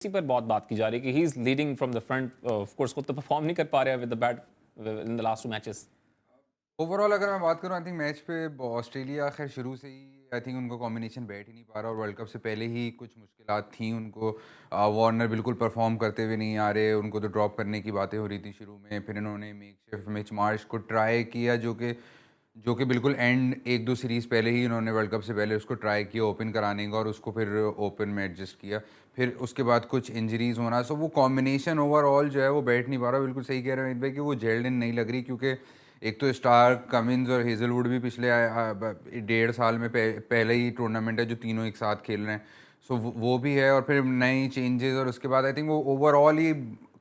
इसी पर बहुत बात की जा रही है कि he is leading from the front. Of course खुद तो परफॉर्म नहीं कर पा रहे हैं with the bat in the last 2 matches. Overall अगर मैं बात करूँ आई थिंक मैच पे ऑस्ट्रेलिया खैर शुरू से ही आई थिंक उनको कॉम्बिनेशन बैठ ही नहीं पा रहा और वर्ल्ड कप से पहले ही कुछ मुश्किलात थी उनको। वार्नर बिल्कुल परफॉर्म करते हुए नहीं आ रहे, उनको तो ड्रॉप करने की बातें हो रही थी शुरू में। फिर इन्होंने मेकशिफ्ट मिच मार्श को ट्राई किया जो कि बिल्कुल एंड एक दो सीरीज़ पहले ही इन्होंने वर्ल्ड कप से पहले उसको ट्राई किया ओपन कराने का और उसको फिर ओपन में एडजस्ट किया। फिर उसके बाद कुछ इंजरीज होना, सो वो कॉम्बिनेशन ओवरऑल जो है वो बैठ नहीं पा रहा। बिल्कुल सही कह रहे हैं अमित भाई कि वो जेल्ड इन नहीं लग रही, क्योंकि एक तो स्टार्क, कमिंस और हेजलवुड भी पिछले 1.5 साल में पहले ही टूर्नामेंट है जो तीनों एक साथ खेल रहे हैं। सो वो भी है और फिर नई चेंजेस और उसके बाद आई थिंक वो ओवरऑल ही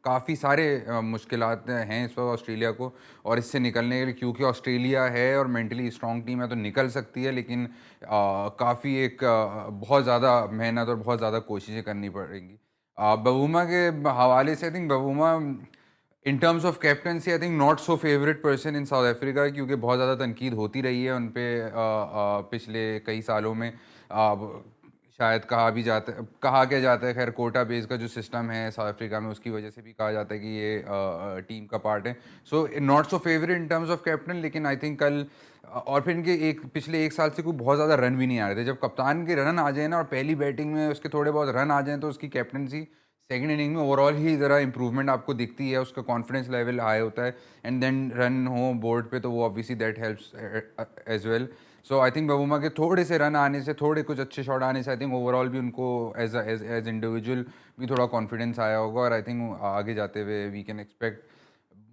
काफ़ी सारे मुश्किलात हैं इस वक्त ऑस्ट्रेलिया को। और इससे निकलने के लिए, क्योंकि ऑस्ट्रेलिया है और मेंटली स्ट्रॉन्ग टीम है तो निकल सकती है, लेकिन काफ़ी बहुत ज़्यादा मेहनत और बहुत ज़्यादा कोशिशें करनी पड़ेंगी। बवूमा के हवाले से आई think Bavuma in terms of captaincy I think not so favourite person in south Africa, क्योंकि बहुत ज़्यादा तनकीद होती रही है उन पे पिछले कई सालों में। शायद कहा क्या जाता है, खैर कोटा बेस का जो सिस्टम है साउथ अफ्रीका में उसकी वजह से भी कहा जाता है कि ये टीम का पार्ट है। So not so favourite in terms of captain, लेकिन आई थिंक कल और फिर इनके पिछले 1 साल से कोई बहुत ज़्यादा रन भी नहीं आ रहे थे। जब कप्तान के रन आ जाए ना और पहली बैटिंग में उसके थोड़े बहुत रन आ जाएँ तो उसकी कैप्टनसी सेकंड इनिंग में ओवरऑल ही ज़रा इंप्रूवमेंट आपको दिखती है, उसका कॉन्फिडेंस लेवल हाई होता है। एंड देन रन हो बोर्ड पे तो वो obviously that helps as well. So I think Bavuma के थोड़े से रन आने से, थोड़े कुछ अच्छे शॉट आने से आई थिंक ओवरऑल भी उनको एज इंडिविजुअल भी थोड़ा कॉन्फिडेंस आया होगा और आई थिंक आगे जाते हुए वी कैन एक्सपेक्ट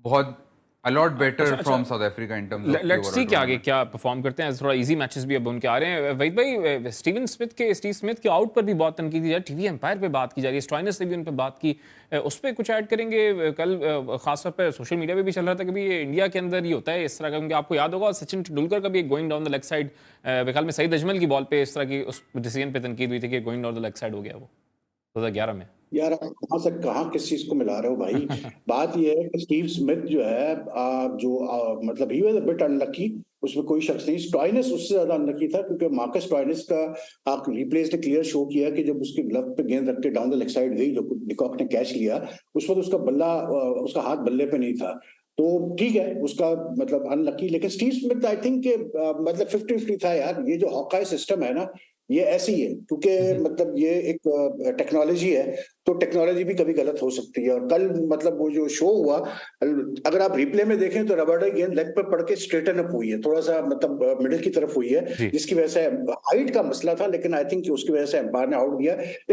बहुत अलॉट अच्छा बेटर अच्छा, from south Africa in terms of the let's see overall कि आगे टूर्नामेंट। क्या परफॉर्म करते हैं। थोड़ा इजी मैचेस भी अब उनके आ रहे हैं। वहीद भाई, स्टीव स्मिथ के आउट पर भी बहुत तनकीद की जा रही है, टीवी एम्पायर पे बात की जा रही है, स्टॉइनिस ने भी उन पर बात की। उस पर कुछ ऐड करेंगे? कल खासतौर पर सोशल मीडिया पे भी चल रहा था कि भी ये इंडिया के अंदर ही होता है इस तरह का, क्योंकि आपको याद होगा सचिन तेंदुलकर का भी एक going down the leg side, बेखाल में सईद अजमल की बॉल पे इस तरह की उस डिसीजन पे तनकीद हुई थी कि going down the leg side हो गया वो 2011 में। यार आप कहाँ से कहाँ किस चीज को मिला रहे हो भाई। बात यह है कि स्टीव स्मिथ जो है मतलब he was a bit unlucky, उसमें कोई शक नहीं। स्टॉइनिस उससे ज्यादा अनलकी था, क्योंकि मार्कस स्टॉइनिस का आप रिप्लेस ने क्लियर शो किया कि जब उसके ग्लव पे गेंद रख के डाउन द लेग साइड गई, जो डिकॉक ने कैच लिया, उस वक्त उसका हाथ बल्ले पे नहीं था। तो ठीक है, उसका मतलब अनलकी। लेकिन स्टीव स्मिथ आई थिंक मतलब 50-50 था यार। ये जो हॉकाई सिस्टम है ना, ये ऐसी है, क्योंकि मतलब ये एक टेक्नोलॉजी है, तो टेक्नोलॉजी भी कभी गलत हो सकती है। और कल मतलब वो जो शो हुआ, अगर आप रिप्ले में देखें तो रबाडा की गेंद लेग पे पड़ के स्ट्रेटन अप हुई है, थोड़ा सा मतलब मिडिल की तरफ हुई है, जी। जिसकी वजह से हाइट का मसला था, लेकिन आई थिंक उसकी वजह से एम्पायर ने आउट दिया।